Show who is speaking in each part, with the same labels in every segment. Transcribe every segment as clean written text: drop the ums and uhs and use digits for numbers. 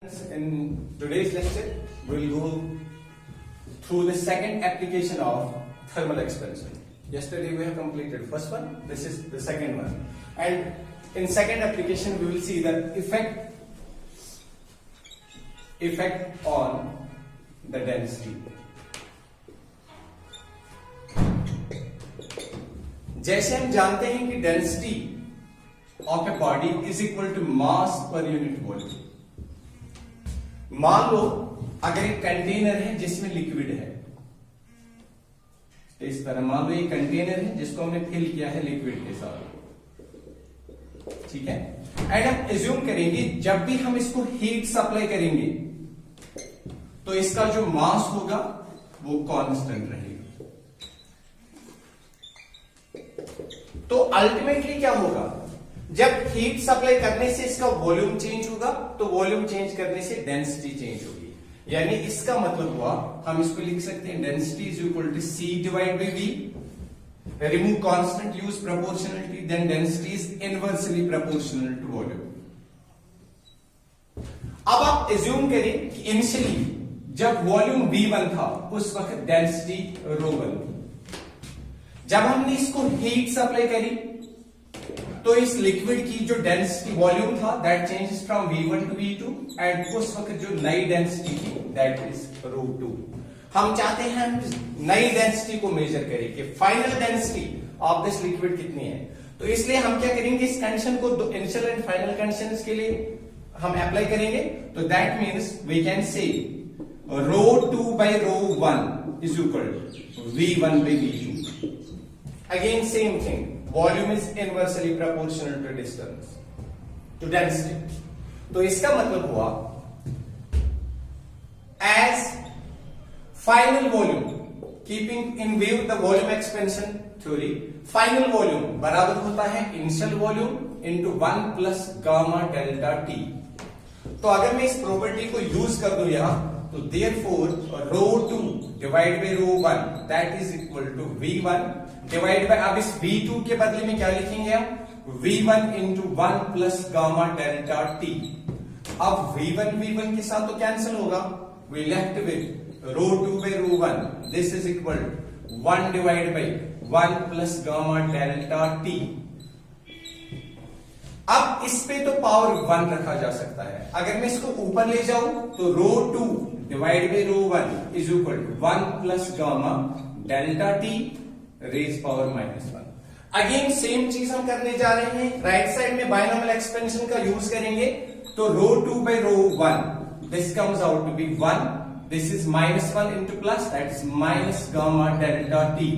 Speaker 1: In today's lecture, we will go through the second application of thermal expansion. Yesterday we have completed first one. This is the second one, and in second application we will see the effect on the density. जैसे हम जानते हैं कि density of a body is equal to mass per unit volume. मान लो अगर एक container है जिसमें लिक्विड है, इस तरह मान लो ये कंटेनर है जिसको हमने फिल किया है लिक्विड के साथ, ठीक है. एंड हम एज्यूम करेंगे जब भी हम इसको हीट सप्लाई करेंगे तो इसका जो मास होगा वो कांस्टेंट रहेगा. तो अल्टीमेटली क्या होगा, जब हीट सप्लाई करने से इसका वॉल्यूम चेंज होगा तो वॉल्यूम चेंज करने से डेंसिटी चेंज होगी. यानी इसका मतलब हुआ, हम इसको लिख सकते हैं density is equal to C divide by V. Remove constant, use proportionality, then density is inversely proportional to volume. अब आप एज्यूम करें कि इनिशियली जब वॉल्यूम V1 था उस वक्त डेंसिटी ρ1 थी. जब हमने इसको हीट सप्लाई करी तो इस लिक्विड की जो डेंसिटी वॉल्यूम था that changes from V1 to V2, and उस वक्त जो नई डेंसिटी थी दैट इज ρ2. हम चाहते हैं हम नई डेंसिटी को मेजर करें कि final density of this liquid कितनी है. तो इसलिए हम क्या करेंगे, इस कंडीशन को दो इनिशियल एंड फाइनल कंडीशंस के लिए हम अप्लाई करेंगे. तो that means we can say ρ2 by ρ1 is equal to V1 by V2. Again same thing, volume is inversely proportional to distance to density. तो इसका मतलब हुआ as final volume, keeping in view the volume expansion theory, final volume बराबर होता है initial volume into 1 plus gamma delta T. तो अगर मैं इस प्रॉपर्टी को यूज कर दूं यहां, तो therefore ρ2 divided by ρ1 that is equal to V1 divided by, अब इस V2 के बदले में क्या लिखेंगे हम, V1 into 1 plus gamma delta T. अब V1 के साथ तो कैंसिल होगा, we left with ρ2 by ρ1, this is equal to 1 divided by 1 plus gamma delta T. अब इस पे तो पावर 1 रखा जा सकता है. अगर मैं इसको ऊपर ले जाऊं तो ρ2 divided by ρ1 is equal to 1 plus gamma delta T raised power -1. Again same चीज हम करने जा रहे हैं. राइट साइड में बायनॉमियल एक्सपेंशन का यूज करेंगे तो ρ2 by ρ1 this comes out to be 1, this is -1 into plus, that is minus gamma delta T.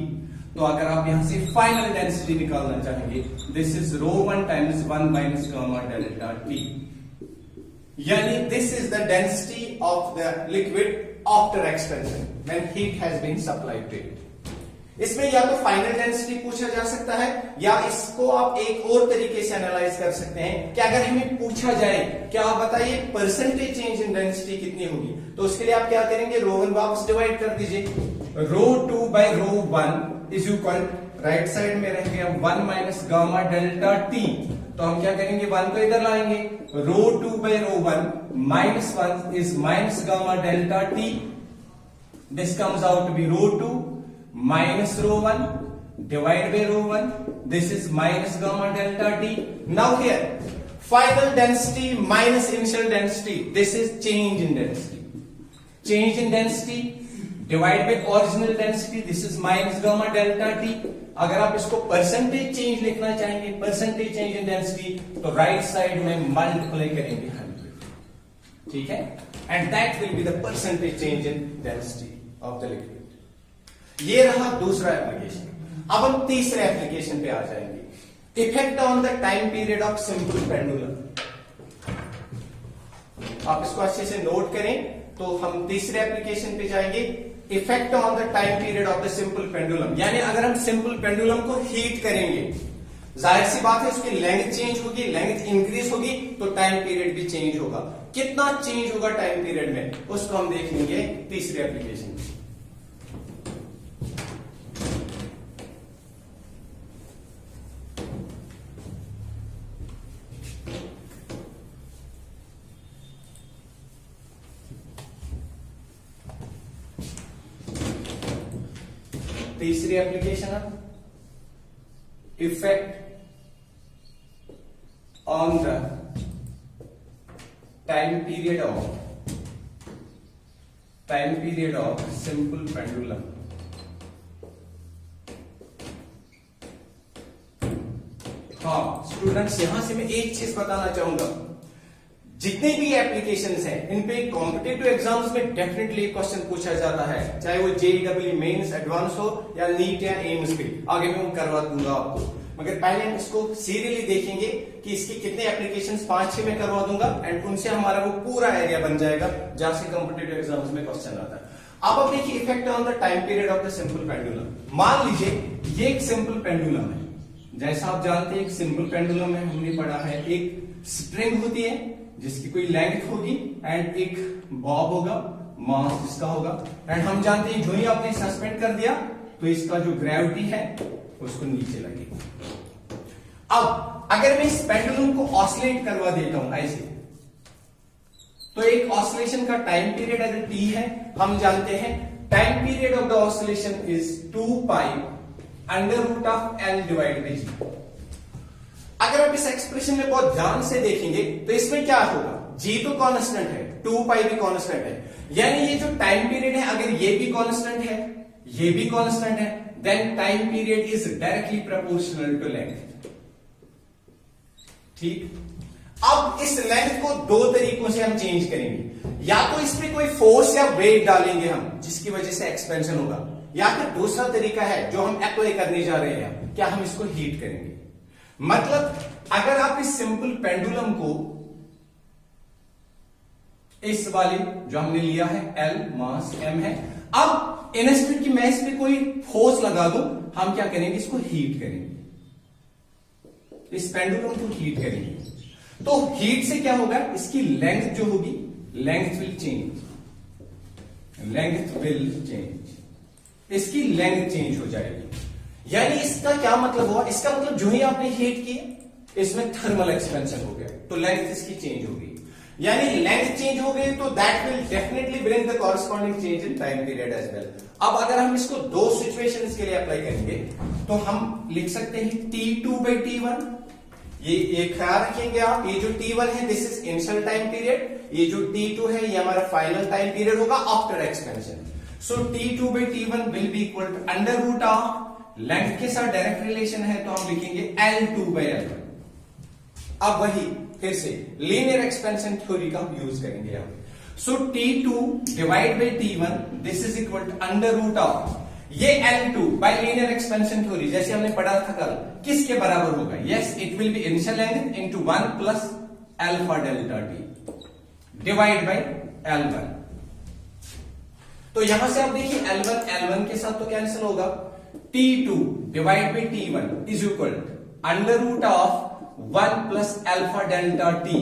Speaker 1: तो अगर आप यहां से फाइनल डेंसिटी निकालना चाहेंगे, this is ρ1 times 1 minus gamma delta T. यानी this is the density of the liquid after expansion when heat has been supplied to it. इसमें या तो फाइनल डेंसिटी पूछा जा सकता है या इसको आप एक और तरीके से एनालाइज कर सकते हैं कि अगर हमें पूछा जाए क्या आप बताइए परसेंटेज चेंज इन डेंसिटी कितनी होगी, तो उसके लिए आप क्या करेंगे, ρ1 वापस डिवाइड कर दीजिए. ρ2 by ρ1 is equal, right side में रह गया 1 minus gamma delta T. तो हम क्या करेंगे, 1 को इधर लाएंगे, ρ2 by ρ1 -1 is minus gamma delta T. This comes out to be ρ2 minus ρ1 divided by ρ1, this is minus gamma delta T. Now here final density minus initial density, this is change in density. Change in density divided by original density, this is minus gamma delta T. अगर आप इसको percentage change लिखना चाहेंगे, percentage change in density, तो right side में multiply करेंगे 100, ठीक है, and that will be the percentage change in density of the liquid. ये रहा दूसरा एप्लीकेशन. अब हम तीसरे एप्लीकेशन पे आ जाएंगे, effect on the time period of simple pendulum. आप इसको अच्छे से नोट करें. तो हम तीसरे एप्लीकेशन पे जाएंगे, effect on the time period of the simple pendulum. यानी अगर हम सिंपल पेंडुलम को हीट करेंगे, जाहिर सी बात है उसकी लेंथ चेंज होगी, लेंथ इंक्रीज होगी तो टाइम पीरियड भी चेंज होगा. कितना चेंज होगा टाइम पीरियड में, उसको हम देखेंगे तीसरे एप्लीकेशन में. तीसरी एप्लीकेशन है effect on the time period of simple pendulum. हाँ स्टूडेंट्स, यहां से मैं एक चीज बताना चाहूंगा, जितने भी एप्लीकेशंस हैं इन पे कॉम्पिटिटिव एग्जाम्स में डेफिनेटली क्वेश्चन पूछा जाता है, चाहे वो जेईई मेंस एडवांस हो या नीट या एम्स पे, आगे मैं करवा दूंगा आपको। मगर पहले हम इसको सीरियली देखेंगे कि इसके कितने एप्लीकेशंस 5-6 में करवा दूंगा एंड उनसे हमारा वो पूरा एरिया बन जाएगा जहां से कॉम्पिटिटिव एग्जाम्स में क्वेश्चन आता है। अब देखिए effect on the time period of the simple pendulum. मान लीजिए ये एक सिंपल पेंडुलम है, जैसा आप जानते हैं एक सिंपल पेंडुलम में हमने पढ़ा है एक स्ट्रिंग होती है जिसकी कोई लेंथ होगी एंड एक बॉब होगा, मास जिसका होगा, एंड हम जानते हैं जो ही आपने सस्पेंड कर दिया तो इसका जो ग्रेविटी है उसको नीचे लगेगी। अब अगर मैं इस पेंडुलम को ऑसिलेट करवा देता हूं ऐसे, तो एक ऑसिलेशन का टाइम पीरियड अगर टी है, हम जानते हैं time period of the oscillation is 2 pi under root of L divide by G. अगर आप इस एक्सप्रेशन में बहुत ध्यान से देखेंगे तो इसमें क्या होगा, जी तो कांस्टेंट है, 2 पाई भी कांस्टेंट है, यानी ये जो टाइम पीरियड है अगर ये भी कांस्टेंट है ये भी कांस्टेंट है, then time period is directly proportional to length. ठीक, अब इस लेंथ को दो तरीकों से हम चेंज करेंगे, या तो इस पे कोई फोर्स या वेट डालेंगे हम जिसकी वजह से एक्सपेंशन होगा, या फिर दूसरा तरीका है जो हम अप्लाई करने जा रहे हैं, क्या हम इसको हीट करेंगे। मतलब अगर आप इस सिंपल पेंडुलम को इस वाले जो हमने लिया है L मास M है, अब इंस्टेंट की मैं इस पे कोई फोर्स लगा दूं, हम क्या करेंगे इसको हीट करेंगे, इस पेंडुलम को हीट करेंगे। तो हीट से क्या होगा, इसकी लेंथ जो होगी लेंथ विल चेंज, इसकी लेंथ चेंज हो जाएगी। यानी इसका क्या मतलब हुआ, इसका मतलब जो ही आपने हीट किया इसमें थर्मल एक्सपेंशन हो गया तो लेंथ इसकी चेंज हो गई, यानी लेंथ चेंज हो गई तो that will definitely bring the corresponding change in time period as well. अब अगर हम इसको दो सिचुएशंस के लिए अप्लाई करेंगे तो हम लिख सकते हैं T2/T1। ये ख्याल रखेंगे आप, ये जो T1 है this is initial time period, ये जो T2 है ये हमारा फाइनल टाइम पीरियड होगा after expansion. So T2/T1 will be equal to under root of, length के साथ डायरेक्ट रिलेशन है तो हम लिखेंगे L2/L1। अब वही फिर से लीनियर एक्सपेंशन थ्योरी का हम यूज करेंगे यहां। So T2 divide by T1 this is equal to under root of, ये L2 bye linear expansion theory जैसे हमने पढ़ा था कल किसके बराबर होगा, yes it will be initial length into 1 plus alpha delta T divide by L1। तो यहां से आप देखिए L1 के साथ तो कैंसिल होगा, T2 divide by T1 is equal under root of 1 plus alpha delta T.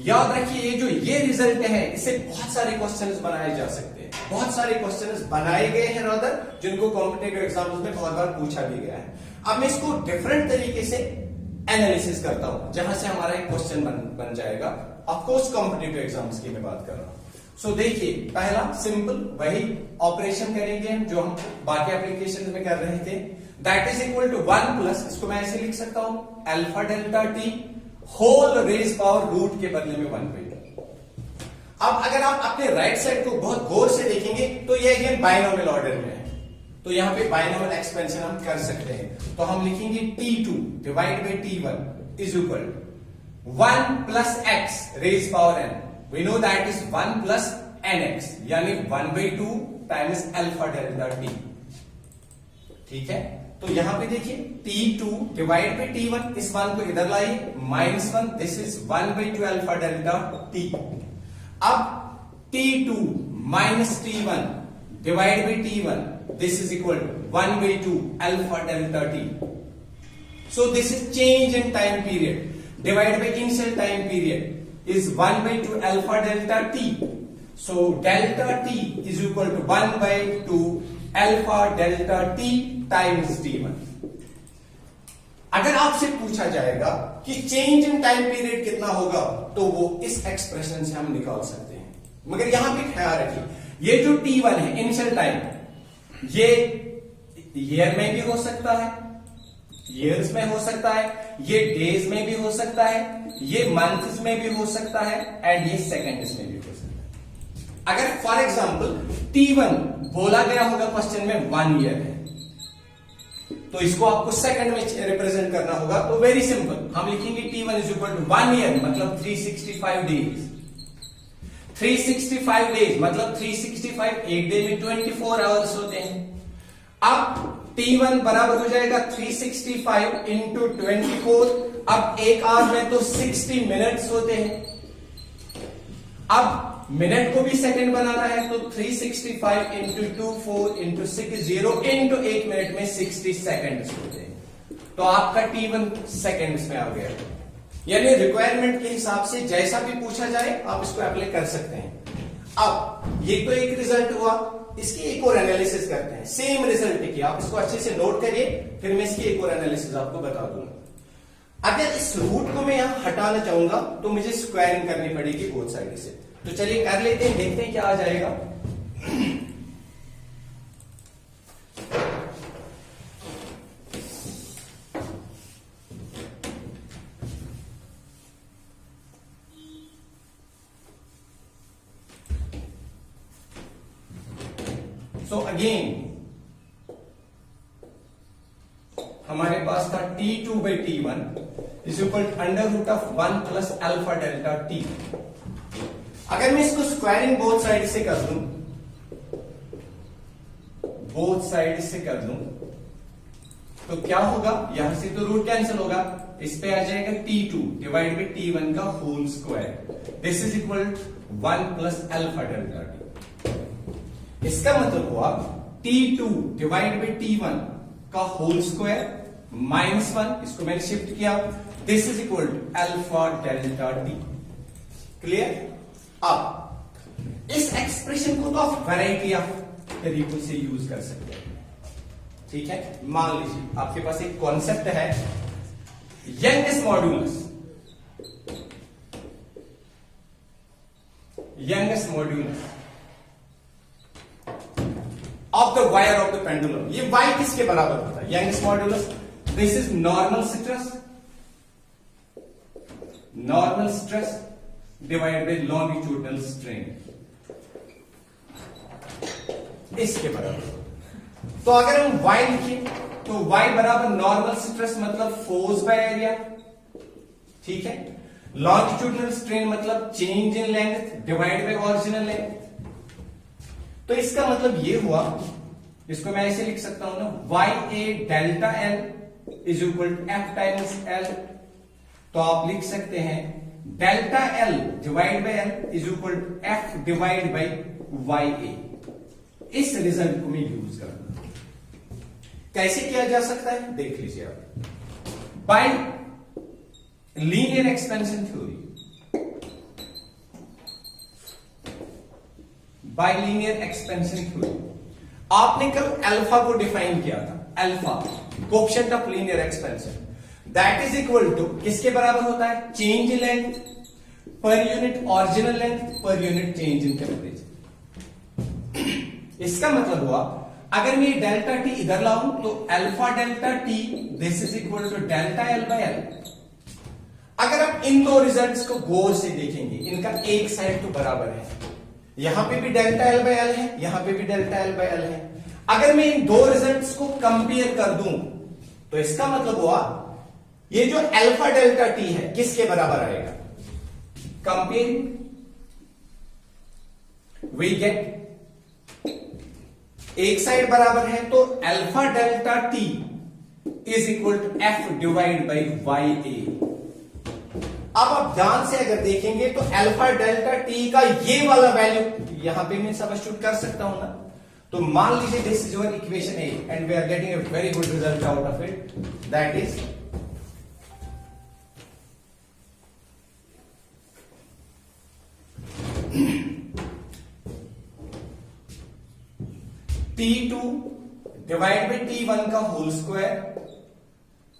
Speaker 1: याद रखिए ये रिजल्ट है इससे बहुत सारे क्वेश्चंस बनाए जा सकते हैं, बहुत सारे क्वेश्चंस बनाए गए हैं रादर जिनको कॉम्पिटिटिव एग्जाम्स में बहुत बार पूछा भी गया है। अब मैं इसको डिफरेंट तरीके से एनालिसिस करता हूं जहां से हमारा एक क्वेश्चन बन जाएगा, ऑफ कोर्स कॉम्पिटिटिव एग्जाम्स की मैं बात कर रहा हूं। सो देखिए पहला सिंपल वही ऑपरेशन करेंगे जो हम बाकी एप्लीकेशन में कर रहे थे, that is equal to 1 plus, इसको मैं ऐसे लिख सकता हूं alpha delta T whole raise power रूट के बदले में 1/2। अब अगर आप अपने राइट साइड को बहुत गौर से देखेंगे तो ये अगेन बाइनोमियल ऑर्डर में है, तो यहां पे बाइनोमियल एक्सपेंशन हम कर सकते हैं, तो हम लिखेंगे T2 divide by T1 is equal 1 plus x raise power n, we know that is 1 plus nx, यानी 1/2 टाइम्स अल्फा डेल्टा टी। ठीक है, तो यहां पे देखिए T2 डिवाइड बाई T1, इस 1 को इधर लाइए -1, this is 1/2 alpha delta T. अब T2 minus T1 divide by T1 this is equal to 1/2 alpha delta T. So this is change in time period divide by initial time period is 1/2 alpha delta T. So delta T is equal to 1/2 alpha delta T times T1। अगर आपसे पूछा जाएगा कि change in time period कितना होगा तो वो इस एक्सप्रेशन से हम निकाल सकते हैं, मगर यहां पे ख्याल रखिए ये जो T1 है इनिशियल टाइम, ये ईयर में भी हो सकता है, ईयर्स में हो सकता है, ये डेज में भी हो सकता है, ये मंथ्स में भी हो सकता है, एंड ये सेकंड्स में भी हो सकता है। अगर फॉर एग्जांपल T1 बोला गया होगा क्वेश्चन में 1 ईयर है, तो इसको आपको सेकंड में रिप्रेजेंट करना होगा। तो वेरी सिंपल, हम लिखेंगे T1 is equal to 1 year मतलब 365 डेज। 365 डेज मतलब 365, एक डे में 24 आवर्स होते हैं। अब T1 बराबर हो जाएगा 365 इंटू 24। अब एक आवर में तो 60 मिनट्स होते हैं। अब मिनट को भी सेकंड बनाना है, तो 365 इंटू 24 इंटू 60 इंटू 1 मिनट में 60 सेकंड्स होते हैं। तो आपका T1 सेकंड्स में आ गया। यानी रिक्वायरमेंट के हिसाब से जैसा भी पूछा जाए आप इसको अप्लाई कर सकते हैं। अब ये तो एक रिजल्ट हुआ, इसकी एक और एनालिसिस करते हैं। सेम रिजल्ट की आप इसको अच्छे से नोट करिए, फिर मैं इसकी एक और एनालिसिस आपको बता दूंगा। अगर इस रूट को मैं यहां हटाना चाहूंगा तो मुझे स्क्वायरिंग करनी पड़ेगी बोथ साइड से। तो चलिए कर लेते हैं, देखते हैं क्या आ जाएगा। सो अगेन हमारे पास था T2 by T1 is equal to under root of 1 plus alpha delta T। अगर मैं इसको स्क्वायरिंग बोथ साइड से कर दूं, बोथ साइड से कर दूं, तो क्या होगा, यहां से तो रूट कैंसिल होगा, इस पे आ जाएगा T2 डिवाइड बाई T1 का whole square. This is equal 1 plus alpha delta T। इसका मतलब हुआ T2 डिवाइड बाई T1 का होल स्क्वायर माइनस 1, इसको मैंने शिफ्ट किया, this is equal to alpha delta T। Clear? अब इस एक्सप्रेशन को तो आप वैरायटी ऑफ तरीकों से यूज कर सकते हैं। ठीक है, मान लीजिए आपके पास एक कॉन्सेप्ट है youngest modulus, youngest modulus of the wire of the pendulum. ये y किसके बराबर होता है? Youngest modulus, this is normal stress, normal stress divide by longitudinal strain, इसके बराबर। तो अगर हम y लिखें तो y बराबर नॉर्मल स्ट्रेस मतलब फोर्स बाय एरिया, ठीक है, लॉन्गिट्यूडनल स्ट्रेन मतलब change in length divide by original length. तो इसका मतलब ये हुआ, इसको मैं ऐसे लिख सकता हूं ना, y a delta l is equal to f times l। तो आप लिख सकते हैं delta l divide by l is equal to f divide by y a। इस रिजल्ट को मैं यूज करूंगा। कैसे किया जा सकता है देख लीजिए आप। By linear expansion theory, by linear expansion theory आपने कल अल्फा को डिफाइन किया था। Alpha coefficient of linear expansion that is equal to किसके बराबर होता है? Change in length per unit original length per unit change in temperature. इसका मतलब हुआ अगर मैं डेल्टा टी इधर लाऊं तो alpha delta T this is equal to delta L by L. अगर आप इन दो रिजल्ट्स को गौर से देखेंगे, इनका एक साइड तो बराबर है, यहां पे भी डेल्टा एल बाय एल है, यहां पे भी डेल्टा एल बाय एल है। अगर मैं इन दो रिजल्ट्स को कंपेयर कर दूं तो इसका मतलब हुआ ये जो अल्फा डेल्टा टी है किसके बराबर आएगा? कंपेयरिंग वी गेट एक साइड बराबर है तो alpha delta T is equal to F divide by Y A. अब आप ध्यान से अगर देखेंगे तो अल्फा डेल्टा टी का ये वाला वैल्यू यहां पे मैं सब्स्टिट्यूट कर सकता हूं ना। तो मान लीजिए this is your equation A and we are getting a very good result out of it, that is T2 divide by T1 का whole square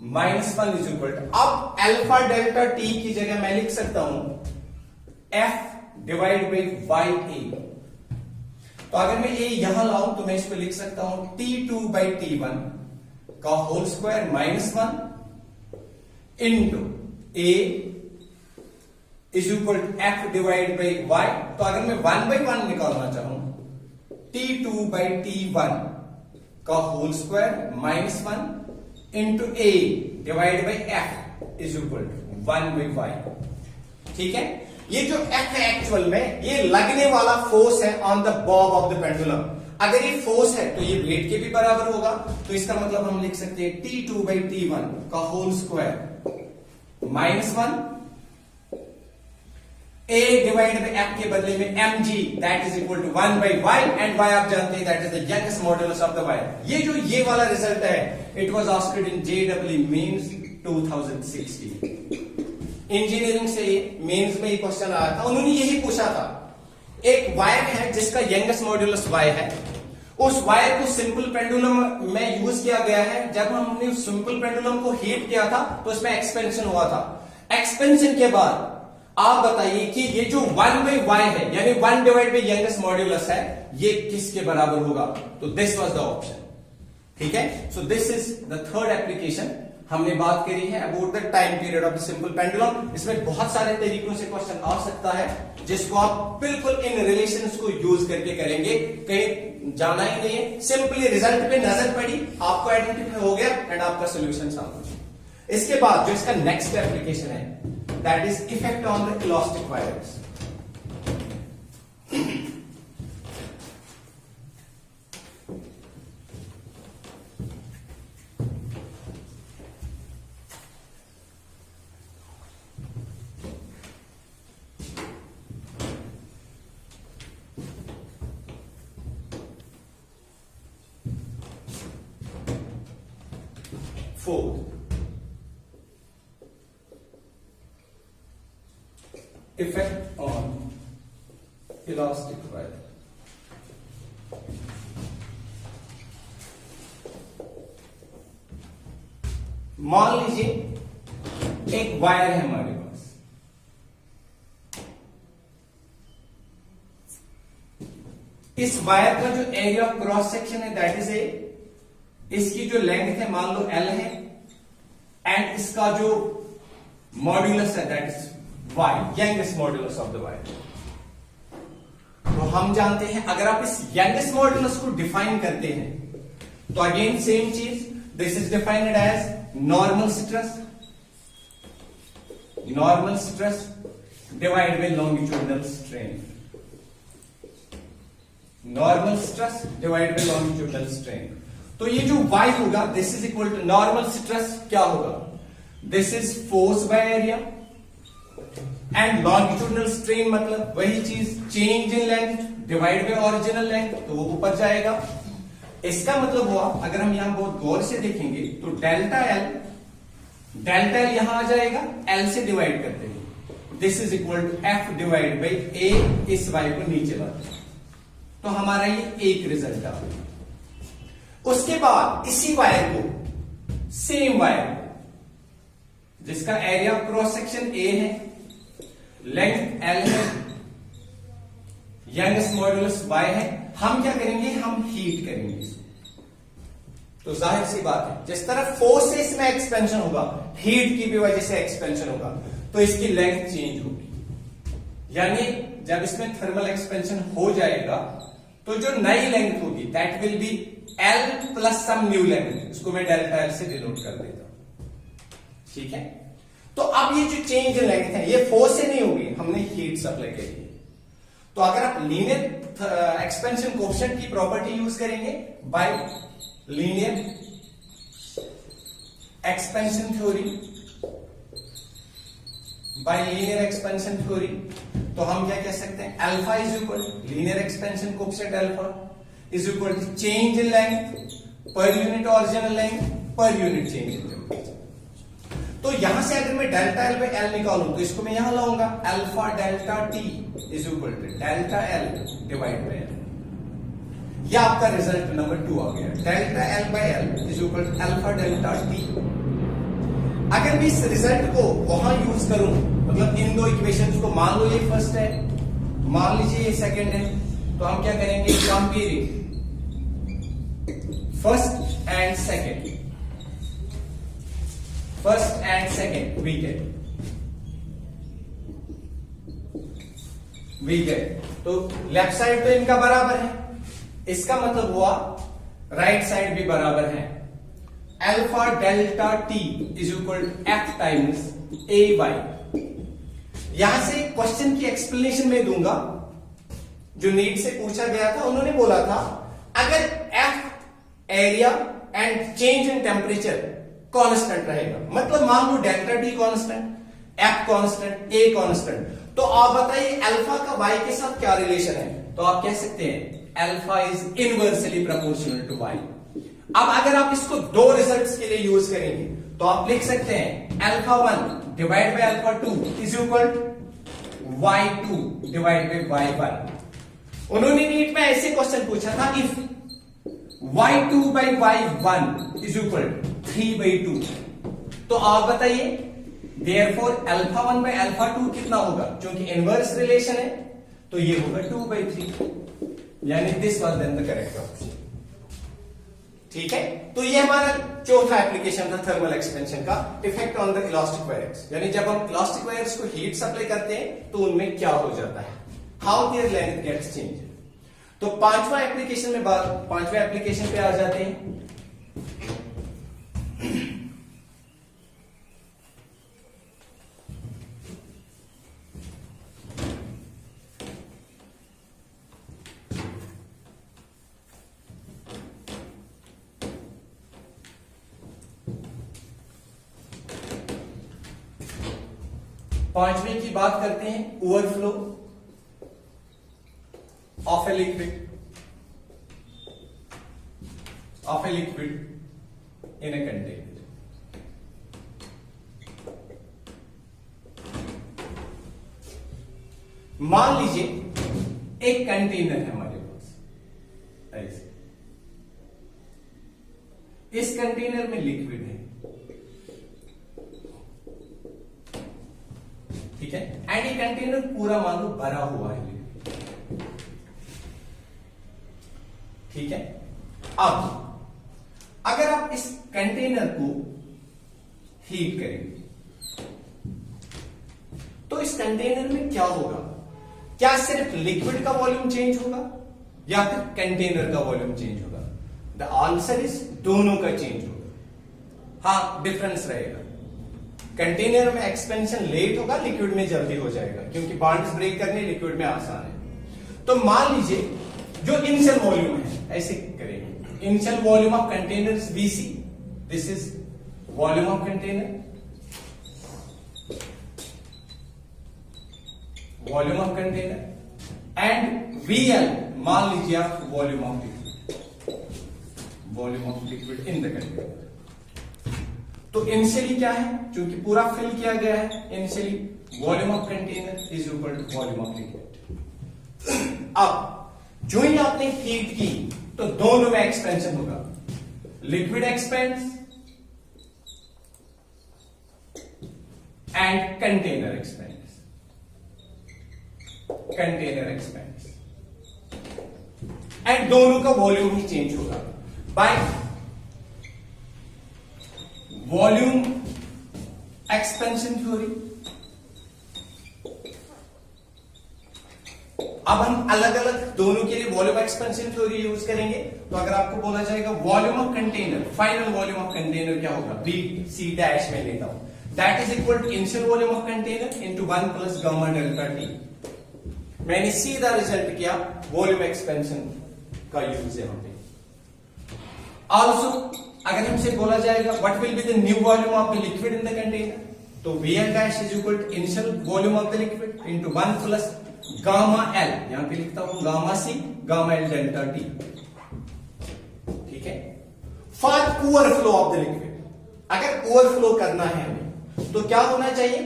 Speaker 1: minus 1 is equal to, अब अल्फा डेल्टा टी की जगह मैं लिख सकता हूं F divide by Y A. तो तो अगर मैं ये यहां लाऊं तो मैं इसको लिख सकता हूं T2 बाई T1 का whole square -1 into A is equal to F divide by Y। तो अगर मैं 1 बाई 1 निकालना चाहूं T2 बाई T1 का whole square -1 into A divide by F is equal to 1 by Y। ठीक है, ये जो F है एक्चुअल में ये लगने वाला फोर्स है on the Bob of the pendulum. अगर ये फोर्स है तो ये वेट के भी बराबर होगा, तो इसका मतलब हम लिख सकते हैं T2 बाई T1 का whole square -1 A divide by F के बदले में mg that is equal to 1 by Y and Y आप जानते हैं that is the youngest modulus of the wire. ये वाला रिजल्ट है, it was asked in JEE mains 2016। Engineering से मेंस में ये क्वेश्चन आया था, उन्होंने यही पूछा था। एक वायर है जिसका यंगेस्ट मॉड्यूलस y है, उस वायर को सिंपल पेंडुलम में यूज किया गया है। जब हमने सिंपल पेंडुलम को हीट किया था तो इसमें एक्सपेंशन हुआ था। एक्सपेंशन के बाद आप बताइए कि ये जो 1 बाई y है यानी 1 डिवाइड बाई यंगेस्ट मॉड्यूलस है, ये किसके बराबर होगा? तो दिस वाज द ऑप्शन। ठीक है, सो this is the third application. हमने बात करी है about the time period of the simple pendulum. इसमें बहुत सारे तरीकों से क्वेश्चन आ सकता है जिसको आप बिल्कुल इन रिलेशंस को यूज करके करेंगे, कहीं जाना ही नहीं है। सिंपली रिजल्ट पे नजर पड़ी, आपको आइडेंटिफाई हो गया एंड आपका सोल्यूशन सामने। इसके बाद जो इसका नेक्स्ट एप्लीकेशन है that is effect on the elastic wires. Fourth, effect on elastic wire। मान लीजिए एक वायर है हमारे पास, इस वायर का जो एरिया ऑफ क्रॉस सेक्शन है दैट इज ए, इसकी जो लेंथ है मान लो L है एंड इसका जो मॉड्यूलस है that is Y, youngest modulus of the wire. तो हम जानते हैं अगर आप इस यंगेस्ट मॉड्यूलस को डिफाइन करते हैं तो अगेन सेम चीज, this is defined as normal stress divide by longitudinal strain. Normal stress divide by longitudinal strain. तो ये जो y होगा this is equal to normal stress क्या होगा, this is force by area and longitudinal strain मतलब वही चीज change in length divide by original length, तो वो ऊपर जाएगा। इसका मतलब हुआ अगर हम यहां बहुत गौर से देखेंगे तो डेल्टा एल यहां आ जाएगा, L से डिवाइड करते हैं, this is equal to F divide by A, इस y को नीचे लाते। तो हमारा ये एक रिजल्ट आ गया। उसके बाद इसी वायर को, सेम वायर जिसका area of cross section A है, लेंथ L है, यंगेस्ट मॉड्यूलस Y है, हम क्या करेंगे, हम हीट करेंगे इसको। तो जाहिर सी बात है जिस तरह फोर्स से इसमें एक्सपेंशन होगा, हीट की भी वजह से एक्सपेंशन होगा, तो इसकी लेंथ चेंज होगी। यानी जब इसमें थर्मल एक्सपेंशन हो जाएगा तो जो नई लेंथ होगी that will be L plus some new length, इसको मैं डेल्टा L से डिनोट कर देता हूं। ठीक है, तो अब ये जो चेंज लेंथ है ये फोर्स से नहीं होगी, हमने हीट सप्लाई करी है। तो अगर आप लीनियर एक्सपेंशन कोएफिशिएंट की प्रॉपर्टी यूज करेंगे बाय लीनियर एक्सपेंशन थ्योरी, तो हम क्या कह सकते हैं, alpha is equal linear expansion coefficient alpha is equal to change in length per unit original length per unit change in temperature. तो यहां से अगर मैं डेल्टा एल बाई एल निकालूं तो इसको मैं यहां लाऊंगा, alpha delta T is equal to delta L divide by L. यह आपका रिजल्ट नंबर 2 आ गया, delta L by L is equal to alpha delta T. अगर मैं इस रिजल्ट को वहां यूज करूं, मतलब इन दो इक्वेशंस को, मान लो ये फर्स्ट है, मान लीजिए ये सेकंड है, तो हम क्या करेंगे, comparing first and second, first and second we get तो लेफ्ट साइड तो इनका बराबर है, इसका मतलब हुआ राइट साइड भी बराबर है। Alpha delta T is equal F times A Y. यहां से क्वेश्चन की एक्सप्लेनेशन में दूंगा जो नीट से पूछा गया था। उन्होंने बोला था अगर F area and change in temperature constant रहेगा, मतलब मान लो delta T constant, F constant, A constant, तो आप बताइए अल्फा का वाई के साथ क्या रिलेशन है। तो आप कह सकते हैं alpha is inversely proportional to Y. अब अगर आप इसको दो रिजल्ट्स के लिए यूज करेंगे तो आप लिख सकते हैं alpha 1 divide by alpha 2 is equal y2 divide by y1। उन्होंने नीट में ऐसे क्वेश्चन पूछा था, if y2 bye y1 is equal 3/2, तो आप बताइए देयरफॉर अल्फा 1 बाय अल्फा 2 कितना होगा, क्योंकि इनवर्स रिलेशन है तो ये होगा 2/3, यानी this was then the correct option. ठीक है, तो ये हमारा चौथा एप्लीकेशन था थर्मल एक्सपेंशन का, effect on the elastic wires. यानी जब हम इलास्टिक वायर्स को हीट सप्लाई करते हैं तो उनमें क्या हो जाता है, how their length gets change. तो पांचवा एप्लीकेशन पे आ जाते हैं। पांचवें की बात करते हैं, overflow of a liquid in a container. मान लीजिए एक कंटेनर है हमारे पास ऐसे, इस कंटेनर में लिक्विड है, ठीक है, एंड ये कंटेनर पूरा मान लो भरा हुआ है, ठीक है। अब अगर आप इस कंटेनर को हीट करेंगे तो इस कंटेनर में क्या होगा, क्या सिर्फ लिक्विड का वॉल्यूम चेंज होगा या फिर कंटेनर का वॉल्यूम चेंज होगा? द आंसर इज दोनों का चेंज होगा। हाँ, डिफरेंस रहेगा, कंटेनर में एक्सपेंशन लेट होगा, लिक्विड में जल्दी हो जाएगा, क्योंकि बॉन्ड्स ब्रेक करने लिक्विड में आसान है। तो मान लीजिए जो इनिशियल वॉल्यूम है, ऐसे करेंगे, initial volume of container VC, this is volume of container, volume of container, and VL मान लीजिए आप volume of liquid in the container. तो इनिशियली क्या है, क्योंकि पूरा फिल किया गया है, initially volume of container is equal to volume of liquid. अब जो ही आपने हीट की तो दोनों में एक्सपेंशन होगा, liquid expense and container expense, and दोनों का वॉल्यूम ही चेंज होगा बाय वॉल्यूम एक्सपेंशन थ्योरी। अब हम अलग अलग दोनों के लिए वॉल्यूम एक्सपेंशन थ्योरी यूज करेंगे। तो अगर आपको बोला जाएगा volume of container, final volume of container क्या होगा, BC डैश में लेता हूं, that is equal to initial volume of container into 1 plus gamma delta T। मैंने सीधा रिजल्ट किया वॉल्यूम एक्सपेंशन का यूज यहां पे। ऑल्सो अगर हमसे बोला जाएगा what will be the new volume of the liquid in the container, तो VL dash is equal to initial volume of the liquid into 1 plus gamma L, यहां पे लिखता हूं gamma C gamma L delta T, ठीक है। For overflow of the liquid, अगर overflow करना है हमें तो क्या होना चाहिए,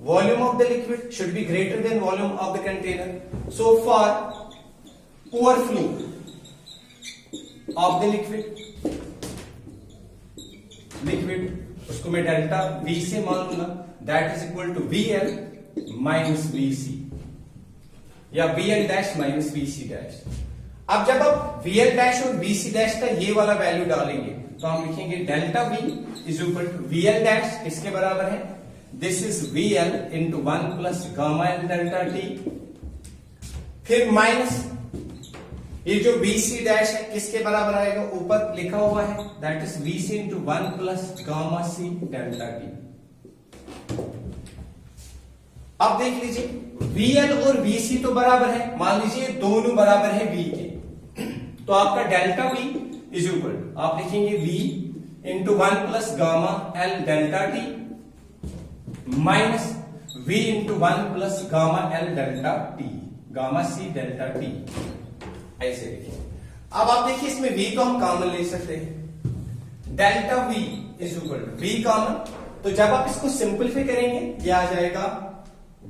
Speaker 1: volume of the liquid should be greater than volume of the container. So for overflow of the liquid उसको मैं डेल्टा V से मान लूंगा, that is equal to VL minus VC। या VL dash minus VC dash. अब जब आप VL dash और VC डैश का ये वाला वैल्यू डालेंगे तो हम लिखेंगे delta V is equal to VL dash किसके बराबर है, this is VL into 1 plus gamma L delta T, फिर माइनस ये जो VC डैश है किसके बराबर आएगा, ऊपर लिखा हुआ है that is VC into 1 plus gamma C delta T। अब देख लीजिए VL और VC तो बराबर है, मान लीजिए दोनों बराबर है V के, तो आपका डेल्टा V इज इक्वल आप लिखेंगे V into 1 plus gamma L delta T minus V into 1 plus gamma L delta T gamma C delta T, ऐसे लिखिए। अब आप देखिए इसमें V को हम कॉमन ले सकते हैं, delta V is equal to V common, तो जब आप इसको सिंपलीफाई करेंगे ये आ जाएगा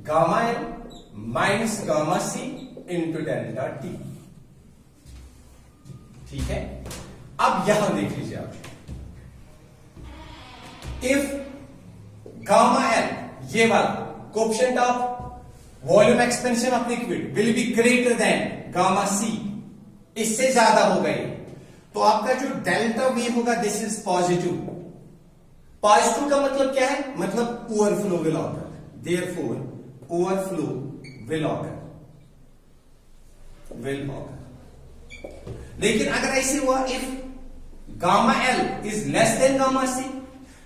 Speaker 1: gamma L minus gamma C into delta T, ठीक है। अब यहां देख लीजिए आप, इफ गामा L ये वाला coefficient of volume expansion of liquid will be greater than gamma C, इससे ज्यादा होगा ये, तो आपका जो डेल्टा V होगा दिस इज पॉजिटिव। पॉजिटिव का मतलब क्या है, मतलब overflow will occur, therefore overflow will occur. लेकिन अगर ऐसे हुआ if gamma L is less than gamma C,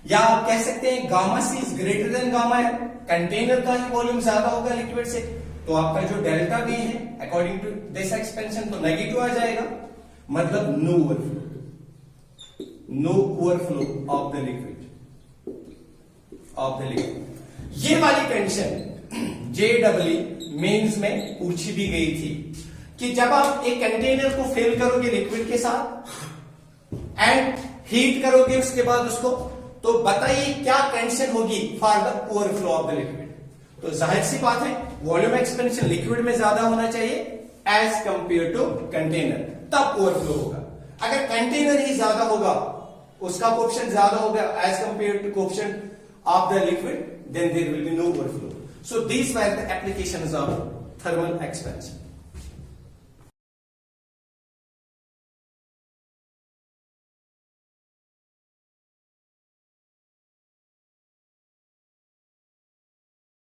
Speaker 1: या आप कह सकते हैं gamma C is greater than gamma L, container का ही वॉल्यूम ज्यादा होगा लिक्विड से, तो आपका जो डेल्टा V है अकॉर्डिंग टू दिस एक्सपेंशन तो नेगेटिव आ जाएगा, मतलब no overflow of the liquid. ये वाली कंडीशन JEE मेंस में पूछी भी गई थी कि जब आप एक कंटेनर को फिल करोगे लिक्विड के साथ एंड हीट करोगे उसके बाद उसको, तो बताइए क्या कंडीशन होगी for the overflow of the liquid. तो जाहिर सी बात है वॉल्यूम एक्सपेंशन लिक्विड में ज्यादा होना चाहिए एज कंपेयर टू कंटेनर, तब ओवरफ्लो होगा। अगर कंटेनर ही ज्यादा होगा, उसका कोएफिशिएंट ज्यादा होगा as compare to coefficient of the liquid, then there will be no overflow. So these were the applications of thermal expansion.